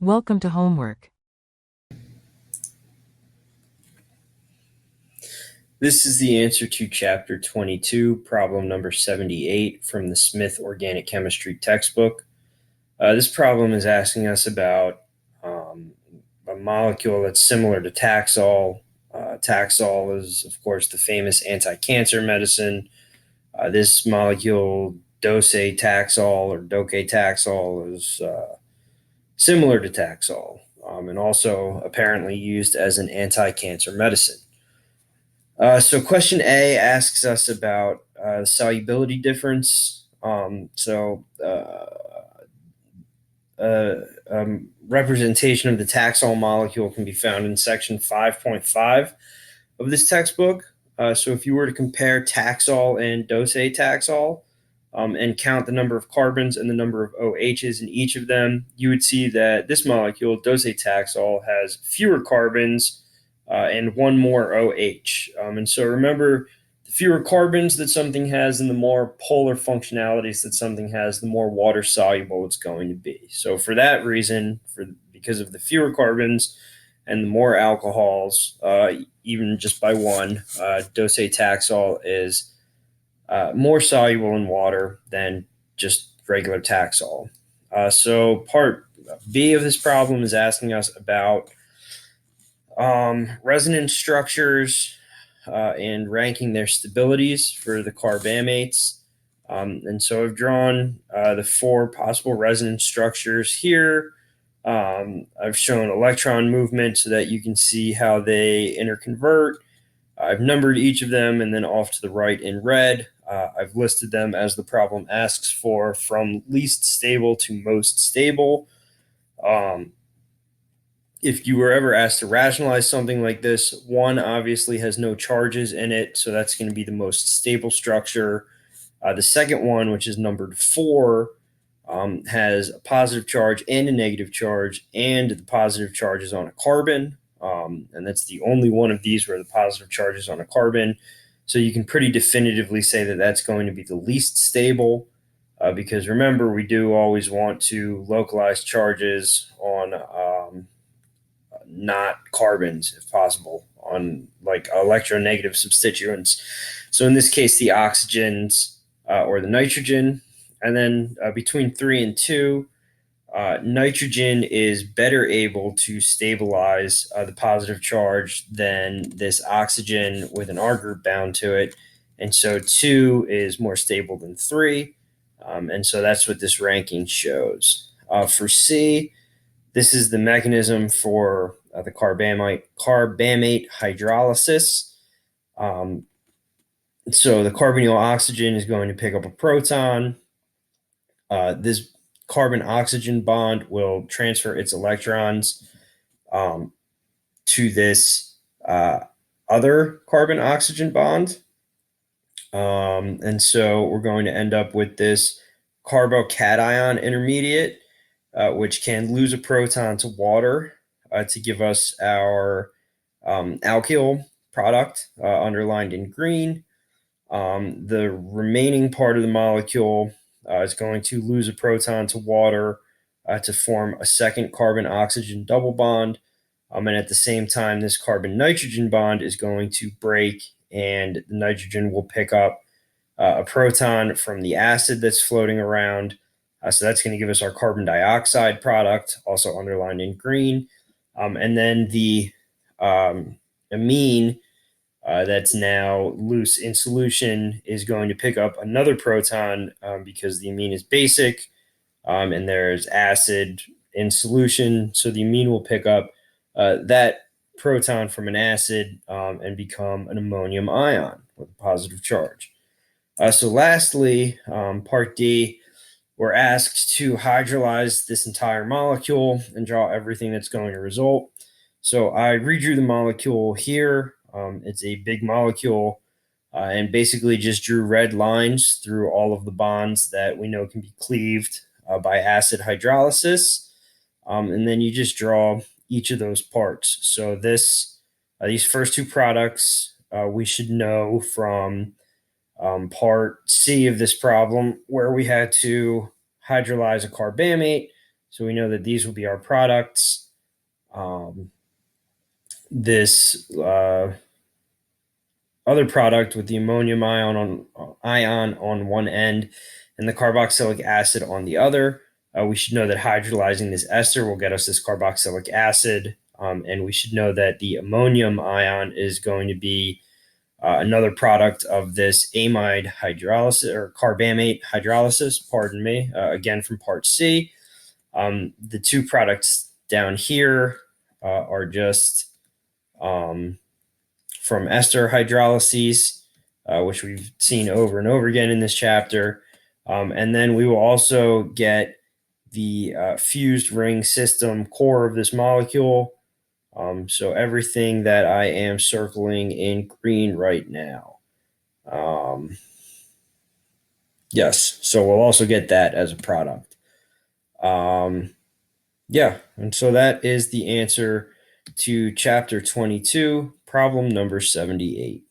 Welcome to homework. This is the answer to Chapter 22, problem number 78 from the Smith Organic Chemistry textbook. This problem is asking us about a molecule that's similar to Taxol. Taxol is, of course, the famous anti-cancer medicine. This molecule, docetaxel or docetaxel, is similar to Taxol and also apparently used as an anti-cancer medicine. So question A asks us about the solubility difference. Representation of the Taxol molecule can be found in section 5.5 of this textbook. So if you were to compare Taxol and docetaxel and count the number of carbons and the number of OHs in each of them, you would see that this molecule, docetaxel, has fewer carbons and one more OH. And so remember, the fewer carbons that something has and the more polar functionalities that something has, the more water soluble it's going to be. So for that reason, because of the fewer carbons and the more alcohols, even just by one, docetaxel is more soluble in water than just regular Taxol. So part B of this problem is asking us about resonance structures and ranking their stabilities for the carbamates. And so I've drawn the four possible resonance structures here. I've shown electron movement so that you can see how they interconvert. I've numbered each of them, and then off to the right in red, I've listed them as the problem asks for, from least stable to most stable. If you were ever asked to rationalize something like this, one obviously has no charges in it, so that's going to be the most stable structure. The second one, which is numbered 4, has a positive charge and a negative charge, and the positive charge is on a carbon. And that's the only one of these where the positive charge is on a carbon. So you can pretty definitively say that that's going to be the least stable, because remember, we do always want to localize charges on not carbons, if possible, on like electronegative substituents. So in this case, the oxygens or the nitrogen. And then between 3 and 2, nitrogen is better able to stabilize the positive charge than this oxygen with an R group bound to it. And so 2 is more stable than 3. And so that's what this ranking shows. For C, this is the mechanism for the carbamate hydrolysis. So the carbonyl oxygen is going to pick up a proton. This carbon-oxygen bond will transfer its electrons to this other carbon-oxygen bond. And so we're going to end up with this carbocation intermediate, which can lose a proton to water to give us our alkyl product underlined in green. The remaining part of the molecule is going to lose a proton to water to form a second carbon-oxygen double bond. And at the same time, this carbon-nitrogen bond is going to break, and the nitrogen will pick up a proton from the acid that's floating around. So that's going to give us our carbon dioxide product, also underlined in green. And then the amine that's now loose in solution is going to pick up another proton because the amine is basic and there's acid in solution. So the amine will pick up that proton from an acid and become an ammonium ion with a positive charge. So lastly, part D, we're asked to hydrolyze this entire molecule and draw everything that's going to result. So I redrew the molecule here. It's a big molecule and basically just drew red lines through all of the bonds that we know can be cleaved by acid hydrolysis. And then you just draw each of those parts. So these first two products we should know from part C of this problem, where we had to hydrolyze a carbamate. So we know that these will be our products. This other product with the ammonium ion on one end and the carboxylic acid on the other. We should know that hydrolyzing this ester will get us this carboxylic acid. And we should know that the ammonium ion is going to be another product of this amide hydrolysis or carbamate hydrolysis, pardon me, again from part C. The two products down here are just from ester hydrolyses, which we've seen over and over again in this chapter. And then we will also get the fused ring system core of this molecule. So everything that I am circling in green right now. Yes, so we'll also get that as a product. Yeah, and so that is the answer to chapter 22, problem number 78.